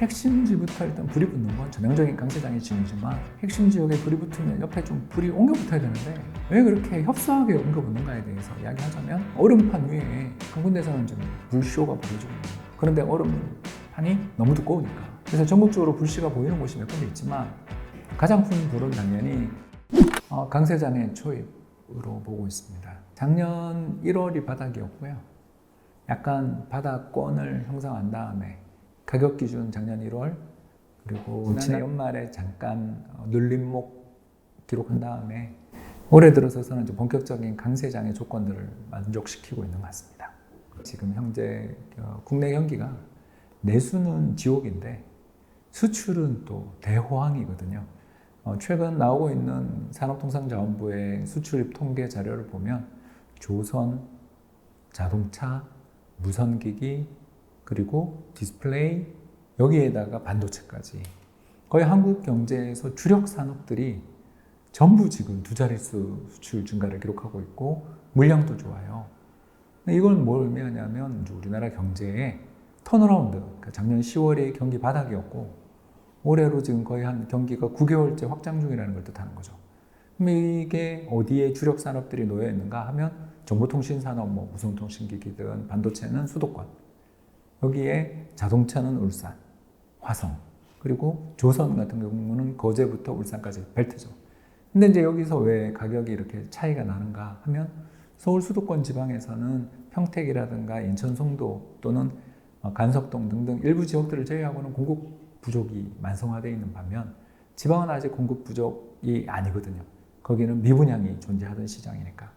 핵심지부터 일단 불이 붙는 건 전형적인 강세장의 징후지만 핵심 지역에 불이 붙으면 옆에 좀 불이 옮겨 붙어야 되는데 왜 그렇게 협소하게 옮겨 붙는가에 대해서 이야기하자면 얼음판 위에 한 군데서는 좀 불쇼가 보여지고 있는 거예요. 그런데 얼음판이 너무 두꺼우니까 그래서 전국적으로 불씨가 보이는 곳이 몇 군데 있지만 가장 큰 불은 당연히 강세장의 초입으로 보고 있습니다. 작년 1월이 바닥이었고요. 약간 바닥권을 형성한 다음에 가격 기준 작년 1월 그리고 지난 연말에 잠깐 눌림목 기록한 다음에 올해 들어서서는 이제 본격적인 강세장의 조건들을 만족시키고 있는 것 같습니다. 지금 현재 국내 경기가 내수는 지옥인데 수출은 또 대호황이거든요. 최근 나오고 있는 산업통상자원부의 수출입 통계 자료를 보면 조선, 자동차, 무선기기, 그리고 디스플레이, 여기에다가 반도체까지 거의 한국 경제에서 주력 산업들이 전부 지금 두 자릿수 수출 증가를 기록하고 있고 물량도 좋아요. 이건 뭘 의미하냐면 우리나라 경제의 턴어라운드, 그러니까 작년 10월에 경기 바닥이었고 올해로 지금 거의 한 경기가 9개월째 확장 중이라는 걸 뜻하는 거죠. 그럼 이게 어디에 주력 산업들이 놓여 있는가 하면 정보통신 산업, 무선통신기기든 반도체는 수도권, 여기에 자동차는 울산, 화성, 그리고 조선 같은 경우는 거제부터 울산까지 벨트죠. 근데 이제 여기서 왜 가격이 이렇게 차이가 나는가 하면 서울 수도권 지방에서는 평택이라든가 인천 송도 또는 간석동 등등 일부 지역들을 제외하고는 공급 부족이 만성화되어 있는 반면 지방은 아직 공급 부족이 아니거든요. 거기는 미분양이 존재하던 시장이니까.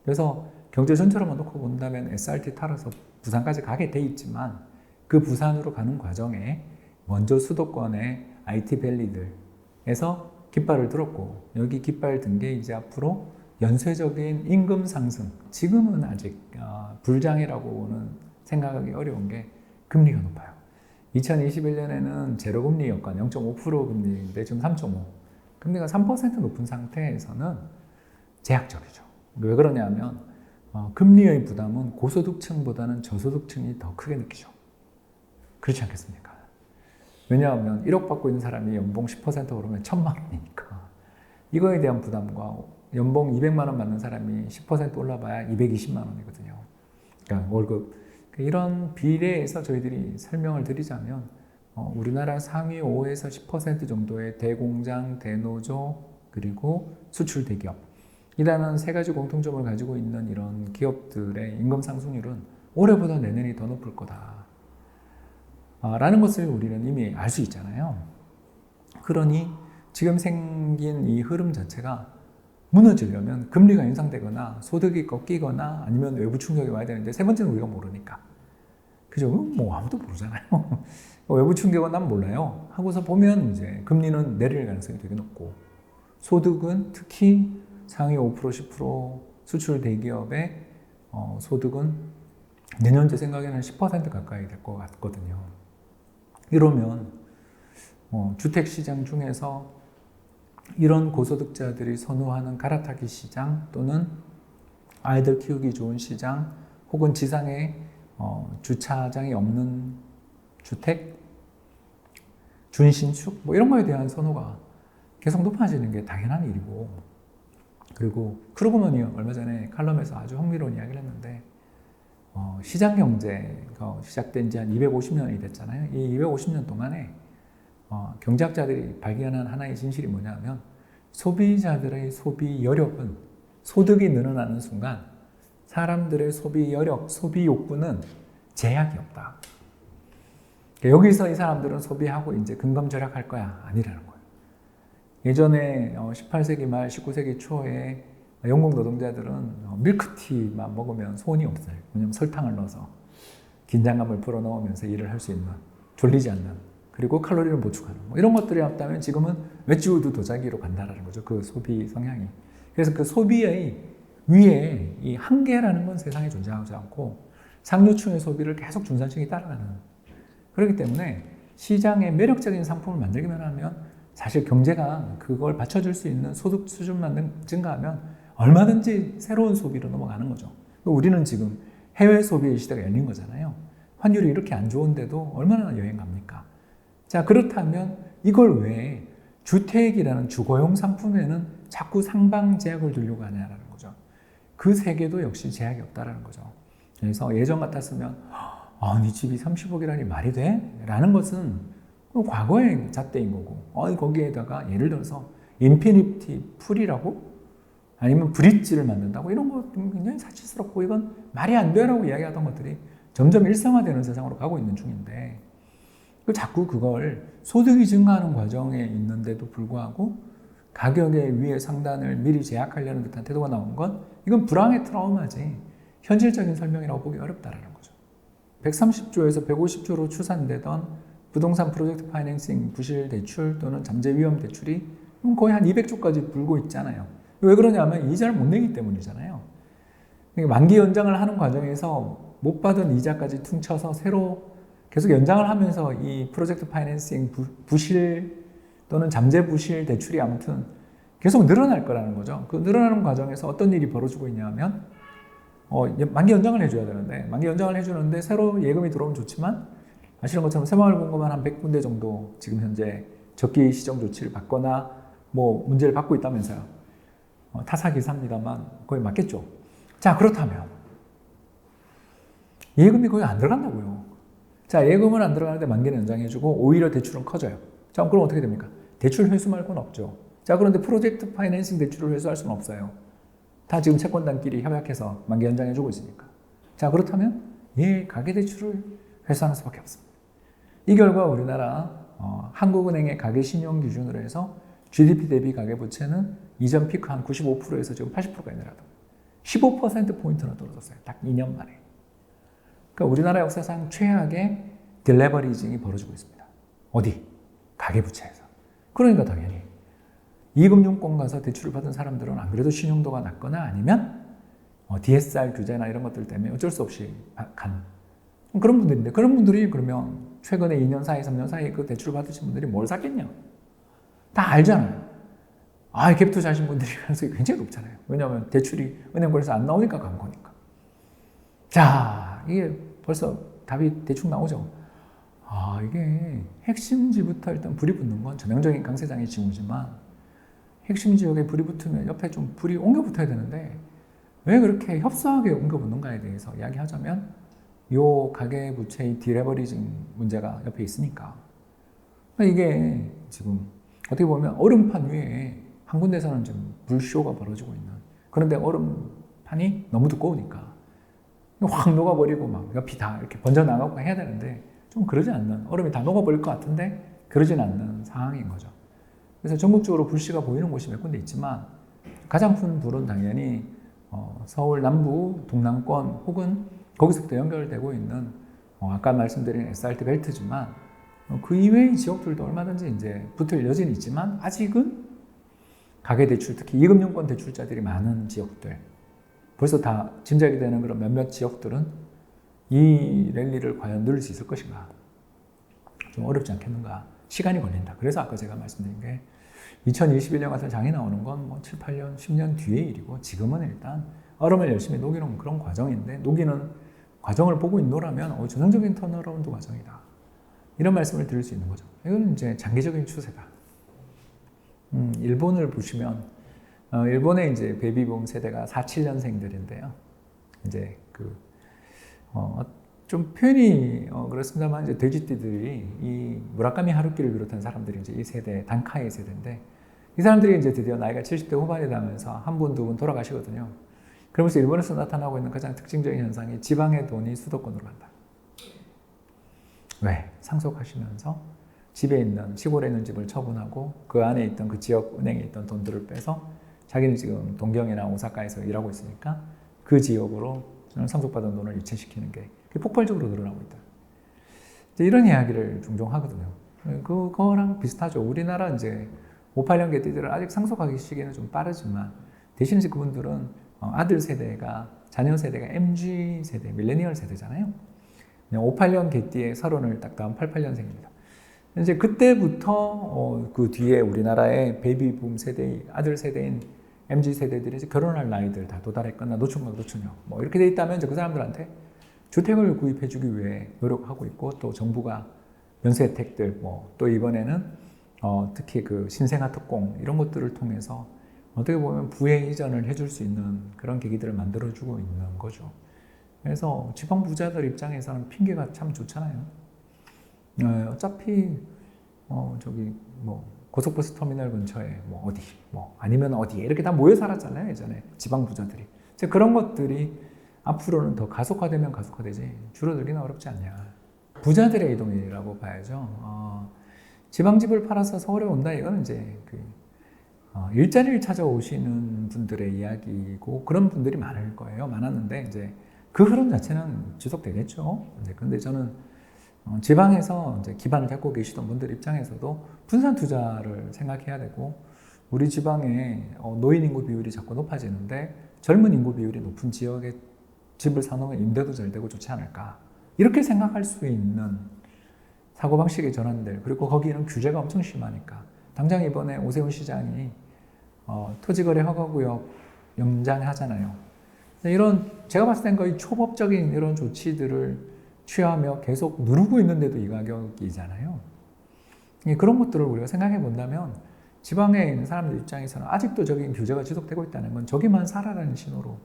그래서 경제 전체로만 놓고 본다면 SRT 타러서 부산까지 가게 돼 있지만 그 부산으로 가는 과정에 먼저 수도권의 IT 밸리들에서 깃발을 들었고 여기 깃발 든 게 이제 앞으로 연쇄적인 임금 상승, 지금은 아직 불장이라고는 생각하기 어려운 게 금리가 높아요. 2021년에는 제로금리였거든요. 0.5% 금리인데 지금 3.5. 금리가 3% 높은 상태에서는 제약적이죠. 왜 그러냐면 금리의 부담은 고소득층보다는 저소득층이 더 크게 느끼죠. 그렇지 않겠습니까? 왜냐하면 1억 받고 있는 사람이 연봉 10% 오르면 1,000만 원이니까 이거에 대한 부담과 연봉 200만 원 받는 사람이 10% 올라봐야 220만 원이거든요. 그러니까 월급. 이런 비례에서 저희들이 설명을 드리자면 우리나라 상위 5에서 10% 정도의 대공장, 대노조, 그리고 수출 대기업 이라는 세 가지 공통점을 가지고 있는 이런 기업들의 임금 상승률은 올해보다 내년이 더 높을 거다 라는 것을 우리는 이미 알 수 있잖아요. 그러니 지금 생긴 이 흐름 자체가 무너지려면 금리가 인상되거나 소득이 꺾이거나 아니면 외부 충격이 와야 되는데 세 번째는 우리가 모르니까. 그죠? 아무도 모르잖아요. 외부 충격은 난 몰라요. 하고서 보면 이제 금리는 내릴 가능성이 되게 높고 소득은 특히 상위 5%, 10% 수출 대기업의 소득은 내년 제 생각에는 10% 가까이 될 것 같거든요. 이러면 주택시장 중에서 이런 고소득자들이 선호하는 갈아타기 시장 또는 아이들 키우기 좋은 시장 혹은 지상에 주차장이 없는 주택, 준신축 이런 거에 대한 선호가 계속 높아지는 게 당연한 일이고 그리고 크루그먼이 얼마 전에 칼럼에서 아주 흥미로운 이야기를 했는데 시장 경제가 시작된 지 한 250년이 됐잖아요. 이 250년 동안에 경제학자들이 발견한 하나의 진실이 뭐냐면 소비자들의 소비 여력은 소득이 늘어나는 순간 사람들의 소비 여력, 소비 욕구는 제약이 없다. 여기서 이 사람들은 소비하고 이제 근검절약할 거야 아니라는 거예요. 예전에 18세기 말 19세기 초에 영국 노동자들은 밀크티만 먹으면 소원이 없어요. 왜냐하면 설탕을 넣어서 긴장감을 불어넣으면서 일을 할 수 있는, 졸리지 않는, 그리고 칼로리를 보충하는 이런 것들이 없다면 지금은 웨지우드 도자기로 간다라는 거죠. 그 소비 성향이. 그래서 그 소비의 위에 이 한계라는 건 세상에 존재하지 않고 상류층의 소비를 계속 중산층이 따라가는. 그렇기 때문에 시장에 매력적인 상품을 만들기만 하면 사실 경제가 그걸 받쳐줄 수 있는 소득 수준만 증가하면 얼마든지 새로운 소비로 넘어가는 거죠. 우리는 지금 해외 소비의 시대가 열린 거잖아요. 환율이 이렇게 안 좋은데도 얼마나 여행 갑니까? 자, 그렇다면 이걸 왜 주택이라는 주거용 상품에는 자꾸 상방 제약을 두려고 하냐라는 거죠. 그 세계도 역시 제약이 없다라는 거죠. 그래서 예전 같았으면 네 집이 30억이라니 말이 돼? 라는 것은 과거의 잣대인 거고, 거기에다가 예를 들어서 인피니티 풀이라고? 아니면 브릿지를 만든다고? 이런 거 굉장히 사치스럽고 이건 말이 안 돼라고 이야기하던 것들이 점점 일상화되는 세상으로 가고 있는 중인데, 자꾸 그걸 소득이 증가하는 과정에 있는데도 불구하고 가격의 위에 상단을 미리 제약하려는 듯한 태도가 나온 건 이건 불황의 트라우마지 현실적인 설명이라고 보기 어렵다라는 거죠. 130조에서 150조로 추산되던 부동산 프로젝트 파이낸싱 부실 대출 또는 잠재 위험 대출이 거의 한 200조까지 불고 있잖아요. 왜 그러냐면 이자를 못 내기 때문이잖아요. 만기 연장을 하는 과정에서 못 받은 이자까지 퉁쳐서 새로 계속 연장을 하면서 이 프로젝트 파이낸싱 부실 또는 잠재 부실 대출이 아무튼 계속 늘어날 거라는 거죠. 그 늘어나는 과정에서 어떤 일이 벌어지고 있냐면 만기 연장을 해줘야 되는데, 만기 연장을 해주는데 새로 예금이 들어오면 좋지만 아시는 것처럼 새마을본고만 한 100군데 정도 지금 현재 적기 시정 조치를 받거나 뭐 문제를 받고 있다면서요. 타사기사입니다만 거의 맞겠죠. 자, 그렇다면 예금이 거의 안 들어간다고요. 자, 예금은 안 들어가는데 만기는 연장해주고 오히려 대출은 커져요. 자, 그럼 어떻게 됩니까? 대출 회수 말고는 없죠. 자, 그런데 프로젝트 파이낸싱 대출을 회수할 수는 없어요. 다 지금 채권단끼리 협약해서 만기 연장해주고 있으니까. 자, 그렇다면 가계대출을 회수하는 수밖에 없습니다. 이 결과 우리나라 한국은행의 가계신용 기준으로 해서 GDP 대비 가계부채는 이전 피크 한 95%에서 지금 80%까지 내려가다 15%포인트나 떨어졌어요. 딱 2년 만에. 그러니까 우리나라 역사상 최악의 딜레버리징이 벌어지고 있습니다. 어디? 가계부채에서. 그러니까 당연히 이금융권 가서 대출을 받은 사람들은 안 그래도 신용도가 낮거나 아니면 DSR 규제나 이런 것들 때문에 어쩔 수 없이 간 그런 분들인데, 그런 분들이 그러면 최근에 2년 사이, 3년 사이 그 대출을 받으신 분들이 뭘 샀겠냐? 다 알잖아요. 갭 투자하신 분들이 가능성이 굉장히 높잖아요. 왜냐하면 대출이 은행권에서 안 나오니까 간 거니까. 자, 이게 벌써 답이 대충 나오죠. 이게 핵심지부터 일단 불이 붙는 건 전형적인 강세장의 징후지만, 핵심 지역에 불이 붙으면 옆에 좀 불이 옮겨 붙어야 되는데 왜 그렇게 협소하게 옮겨 붙는가에 대해서 이야기하자면, 요 가계부채의 디레버리징 문제가 옆에 있으니까. 이게 지금 어떻게 보면 얼음판 위에 한 군데서는 좀 불쇼가 벌어지고 있는, 그런데 얼음판이 너무 두꺼우니까 확 녹아버리고 막 옆이 다 이렇게 번져나가고 해야 되는데 좀 그러지 않는, 얼음이 다 녹아버릴 것 같은데 그러진 않는 상황인 거죠. 그래서 전국적으로 불씨가 보이는 곳이 몇 군데 있지만 가장 큰 불은 당연히 서울 남부 동남권 혹은 거기서부터 연결되고 있는 아까 말씀드린 SRT 벨트지만 그 이외의 지역들도 얼마든지 이제 붙을 여지는 있지만 아직은 가계대출, 특히 이금융권 대출자들이 많은 지역들, 벌써 다 짐작이 되는 그런 몇몇 지역들은 이 랠리를 과연 누릴 수 있을 것인가, 좀 어렵지 않겠는가, 시간이 걸린다. 그래서 아까 제가 말씀드린 게 2021년 같은 장이 나오는 건 뭐 7, 8년, 10년 뒤의 일이고, 지금은 일단 얼음을 열심히 녹이는 그런 과정인데, 녹이는 과정을 보고 있노라면 전형적인 턴어라운드 과정이다, 이런 말씀을 드릴 수 있는 거죠. 이건 이제 장기적인 추세다. 일본을 보시면 일본의 이제 베이비붐 세대가 47년생들인데요. 이제 좀 표현이 그렇습니다만 이제 돼지띠들이 이 무라카미 하루키를 비롯한 사람들이 이제 이 세대, 단카이 세대인데, 이 사람들이 이제 드디어 나이가 70대 후반이 되면서 한 분, 두 분 돌아가시거든요. 그러면서 일본에서 나타나고 있는 가장 특징적인 현상이 지방의 돈이 수도권으로 간다. 왜? 상속하시면서 집에 있는, 시골에 있는 집을 처분하고 그 안에 있던 그 지역 은행에 있던 돈들을 빼서 자기는 지금 동경이나 오사카에서 일하고 있으니까 그 지역으로 상속받은 돈을 유치시키는 게 폭발적으로 늘어나고 있다. 이런 이야기를 종종 하거든요. 그거랑 비슷하죠. 우리나라 이제 58년 개띠들은 아직 상속하기 시기에는 좀 빠르지만, 대신 이제 그분들은 아들 세대가, 자녀 세대가 MG 세대, 밀레니얼 세대잖아요. 58년 개띠의 서른을 딱 다음 88년생입니다. 이제 그때부터 그 뒤에 우리나라의 베이비붐 세대의 아들 세대인 MZ 세대들이 이제 결혼할 나이들 다 도달했거나 노총각, 노처녀 뭐 이렇게 돼 있다면 이제 그 사람들한테 주택을 구입해주기 위해 노력하고 있고, 또 정부가 연수 혜택들, 또 이번에는 특히 그 신생아 특공 이런 것들을 통해서 어떻게 보면 부의 이전을 해줄 수 있는 그런 계기들을 만들어주고 있는 거죠. 그래서 지방 부자들 입장에서는 핑계가 참 좋잖아요. 어차피 고속버스 터미널 근처에 어디 아니면 어디 이렇게 다 모여 살았잖아요, 예전에 지방 부자들이. 그런 것들이 앞으로는 더 가속화되면 가속화되지 줄어들기는 어렵지 않냐. 부자들의 이동이라고 봐야죠. 지방집을 팔아서 서울에 온다 이거는 이제 일자리를 찾아오시는 분들의 이야기고 그런 분들이 많을 거예요. 많았는데 이제 그 흐름 자체는 지속되겠죠. 근데 저는 지방에서 이제 기반을 잡고 계시던 분들 입장에서도 분산 투자를 생각해야 되고 우리 지방에 노인 인구 비율이 자꾸 높아지는데 젊은 인구 비율이 높은 지역에 집을 사놓으면 임대도 잘 되고 좋지 않을까 이렇게 생각할 수 있는 사고방식의 전환들 그리고 거기는 규제가 엄청 심하니까 당장 이번에 오세훈 시장이 토지거래 허가구역 연장하잖아요. 이런 제가 봤을 땐 거의 초법적인 이런 조치들을 취하며 계속 누르고 있는데도 이 가격이잖아요. 그런 것들을 우리가 생각해 본다면 지방에 있는 사람들 입장에서는 아직도 저기 규제가 지속되고 있다는 건 저기만 살아라는 신호로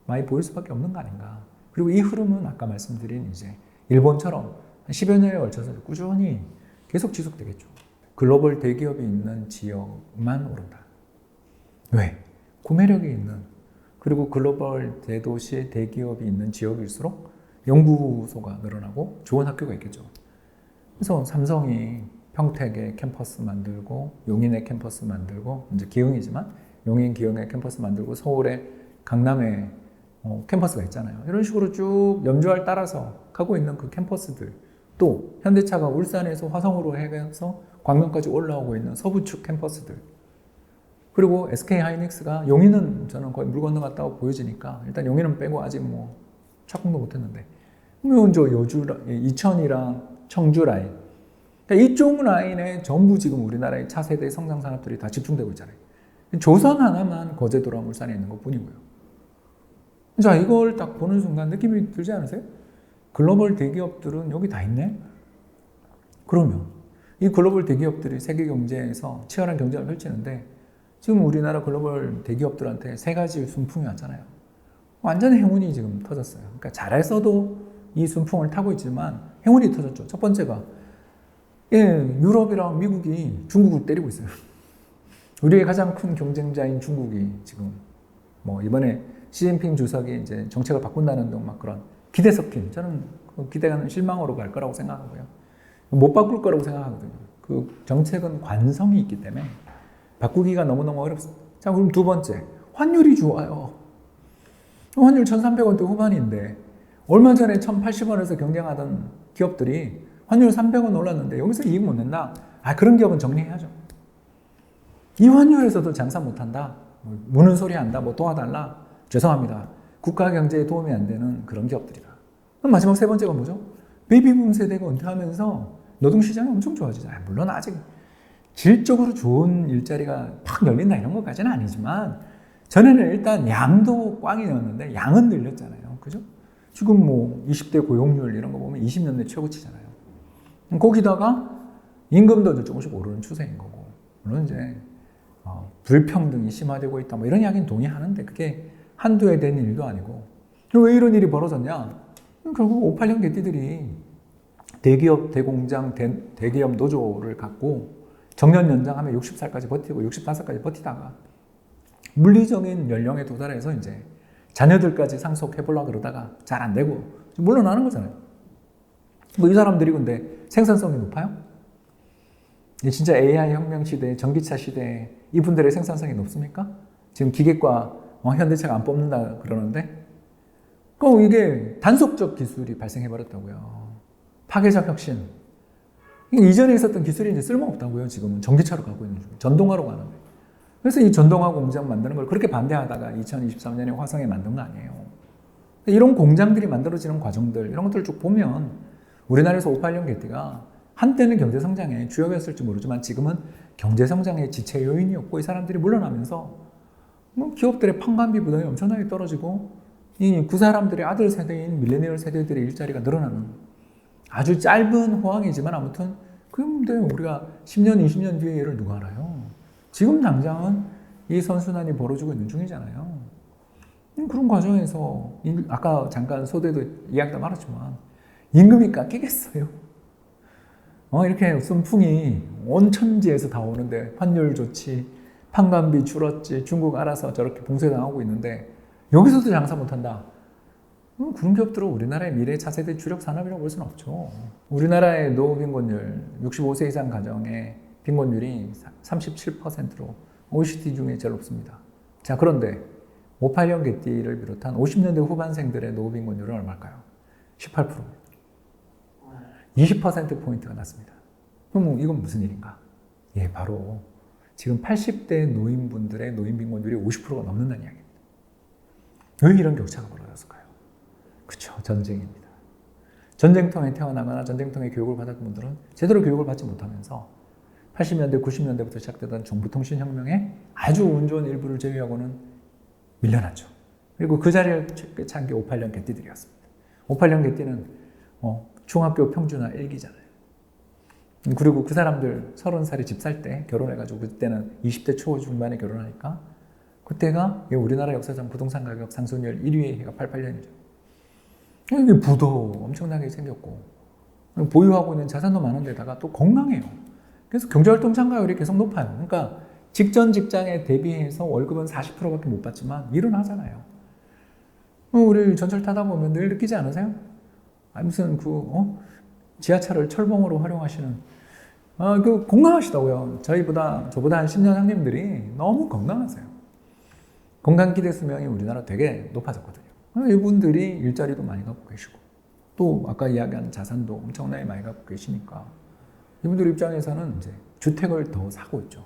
많이 보일 수밖에 없는 거 아닌가. 그리고 이 흐름은 아까 말씀드린 이제 일본처럼 10여 년에 걸쳐서 꾸준히 계속 지속되겠죠. 글로벌 대기업이 있는 지역만 오른다. 왜? 구매력이 있는 그리고 글로벌 대도시 대기업이 있는 지역일수록 연구소가 늘어나고 좋은 학교가 있겠죠. 그래서 삼성이 평택에 캠퍼스 만들고 용인에 캠퍼스 만들고 이제 기흥이지만 용인 기흥에 캠퍼스 만들고 서울에 강남에 캠퍼스가 있잖아요. 이런 식으로 쭉 연주알 따라서 가고 있는 그 캠퍼스들 또 현대차가 울산에서 화성으로 해서 광명까지 올라오고 있는 서부축 캠퍼스들 그리고 SK하이닉스가 용인은 저는 거의 물 건너갔다고 보여지니까 일단 용인은 빼고 아직 착공도 못했는데 그러면 저 이천이랑 청주 라인 그러니까 이쪽 라인에 전부 지금 우리나라의 차세대 성장 산업들이 다 집중되고 있잖아요. 조선 하나만 거제도랑 울산에 있는 것 뿐이고요. 자, 이걸 딱 보는 순간 느낌이 들지 않으세요? 글로벌 대기업들은 여기 다 있네? 그러면 이 글로벌 대기업들이 세계 경제에서 치열한 경쟁을 펼치는데 지금 우리나라 글로벌 대기업들한테 세 가지 순풍이 왔잖아요. 완전 행운이 지금 터졌어요. 그러니까 잘했어도 이 순풍을 타고 있지만 행운이 터졌죠. 첫 번째가 유럽이랑 미국이 중국을 때리고 있어요. 우리의 가장 큰 경쟁자인 중국이 지금 이번에 시진핑 주석이 이제 정책을 바꾼다는 등 막 그런 기대 섞인 저는 그 기대가는 실망으로 갈 거라고 생각하고요. 못 바꿀 거라고 생각하거든요. 그 정책은 관성이 있기 때문에 바꾸기가 너무너무 어렵습니다. 자, 그럼 두 번째, 환율이 좋아요. 환율 1,300원대 후반인데 얼마 전에 1,080원에서 경쟁하던 기업들이 환율 300원 올랐는데 여기서 이익 못 낸다. 그런 기업은 정리해야죠. 이 환율에서도 장사 못한다. 무는 소리 한다. 도와달라. 죄송합니다. 국가 경제에 도움이 안 되는 그런 기업들이다. 그럼 마지막 세 번째가 뭐죠? 베이비붐 세대가 은퇴하면서 노동시장이 엄청 좋아지잖아요. 물론 아직 질적으로 좋은 일자리가 팍 열린다 이런 것까지는 아니지만 전에는 일단 양도 꽝이었는데 양은 늘렸잖아요. 그죠? 지금 20대 고용률 이런 거 보면 20년대 최고치잖아요. 거기다가 임금도 이제 조금씩 오르는 추세인 거고 물론 이제 불평등이 심화되고 있다 이런 이야기는 동의하는데 그게 한두 해 된 일도 아니고 왜 이런 일이 벌어졌냐? 결국 5,8년 개띠들이 대기업, 대공장, 대기업 노조를 갖고 정년 연장하면 60살까지 버티고 65살까지 버티다가 물리적인 연령에 도달해서 이제 자녀들까지 상속해보려고 그러다가 잘 안 되고 물러나는 거잖아요. 이 사람들이 근데 생산성이 높아요? 진짜 AI 혁명 시대에 전기차 시대에 이분들의 생산성이 높습니까? 지금 기계과 현대차가 안 뽑는다 그러는데 그럼 이게 단속적 기술이 발생해버렸다고요. 파괴적 혁신. 이전에 있었던 기술이 이제 쓸모없다고요. 지금은 전기차로 가고 있는 중. 전동화로 가는데. 그래서 이 전동화 공장 만드는 걸 그렇게 반대하다가 2023년에 화성에 만든 거 아니에요. 이런 공장들이 만들어지는 과정들 이런 것들을 쭉 보면 우리나라에서 5,8년 개띠가 한때는 경제성장의 주역이었을지 모르지만 지금은 경제성장의 지체 요인이었고 이 사람들이 물러나면서 기업들의 판관비 부담이 엄청나게 떨어지고 그 사람들의 아들 세대인 밀레니얼 세대들의 일자리가 늘어나는 아주 짧은 호황이지만 아무튼 근데 우리가 10년, 20년 뒤에 얘를 누가 알아요? 지금 당장은 이 선순환이 벌어지고 있는 중이잖아요. 그런 과정에서 아까 잠깐 소대도 이야기도 말했지만 임금이 깎이겠어요? 이렇게 순풍이 온 천지에서 다 오는데 환율 좋지, 판관비 줄었지, 중국 알아서 저렇게 봉쇄당하고 있는데 여기서도 장사 못한다. 그런 기업들은 우리나라의 미래 차세대 주력 산업이라고 볼 수는 없죠. 우리나라의 노후 빈곤율, 65세 이상 가정의 빈곤율이 37%로 OECD 중에 제일 높습니다. 자, 그런데 58년 개띠를 비롯한 50년대 후반생들의 노후 빈곤율은 얼마일까요? 18%. 20%포인트가 났습니다. 그럼 이건 무슨 일인가? 예, 바로 지금 80대 노인분들의 노인 빈곤율이 50%가 넘는다는 이야기입니다. 왜 이런 격차가 벌어졌을까요? 그쵸, 전쟁입니다. 전쟁통에 태어나거나 전쟁통에 교육을 받았던 분들은 제대로 교육을 받지 못하면서 80년대, 90년대부터 시작되던 정보통신혁명의 아주 운 좋은 일부를 제외하고는 밀려났죠. 그리고 그 자리를 찬 게 58년 개띠들이었습니다. 58년 개띠는 중학교 평준화 1기잖아요. 그리고 그 사람들 30살에 집 살 때 결혼해가지고 그때는 20대 초중반에 결혼하니까 그때가 우리나라 역사상 부동산 가격 상승률 1위의 해가 88년이죠. 이게 부도 엄청나게 생겼고 보유하고 있는 자산도 많은 데다가 또 건강해요. 그래서 경제활동 참가율이 계속 높아요. 그러니까 직전 직장에 대비해서 월급은 40%밖에 못 받지만 일은 하잖아요. 우리 전철 타다 보면 늘 느끼지 않으세요? 무슨 지하철을 철봉으로 활용하시는 건강하시다고요. 저보다 한 10년 형님들이 너무 건강하세요. 건강 기대 수명이 우리나라 되게 높아졌거든요. 이분들이 일자리도 많이 갖고 계시고 또 아까 이야기한 자산도 엄청나게 많이 갖고 계시니까 이분들 입장에서는 이제 주택을 더 사고 있죠.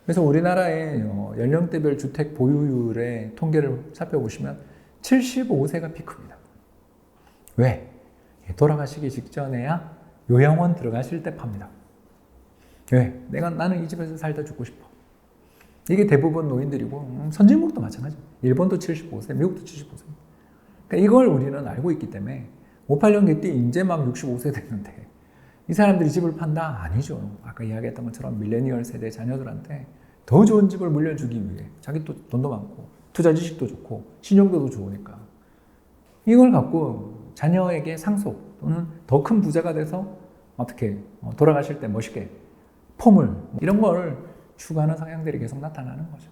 그래서 우리나라의 연령대별 주택 보유율의 통계를 살펴보시면 75세가 피크입니다. 왜? 돌아가시기 직전에야 요양원 들어가실 때 팝니다. 왜? 나는 이 집에서 살다 죽고 싶어. 이게 대부분 노인들이고 선진국도 마찬가지입니다. 일본도 75세, 미국도 75세. 그러니까 이걸 우리는 알고 있기 때문에 58년 개띠 이제 막 65세 됐는데 이 사람들이 집을 판다? 아니죠. 아까 이야기했던 것처럼 밀레니얼 세대 자녀들한테 더 좋은 집을 물려주기 위해 자기 또 돈도 많고 투자 지식도 좋고 신용도도 좋으니까 이걸 갖고 자녀에게 상속 또는 더 큰 부자가 돼서 어떻게 돌아가실 때 멋있게 폼을 이런 걸 추구하는 성향들이 계속 나타나는 거죠.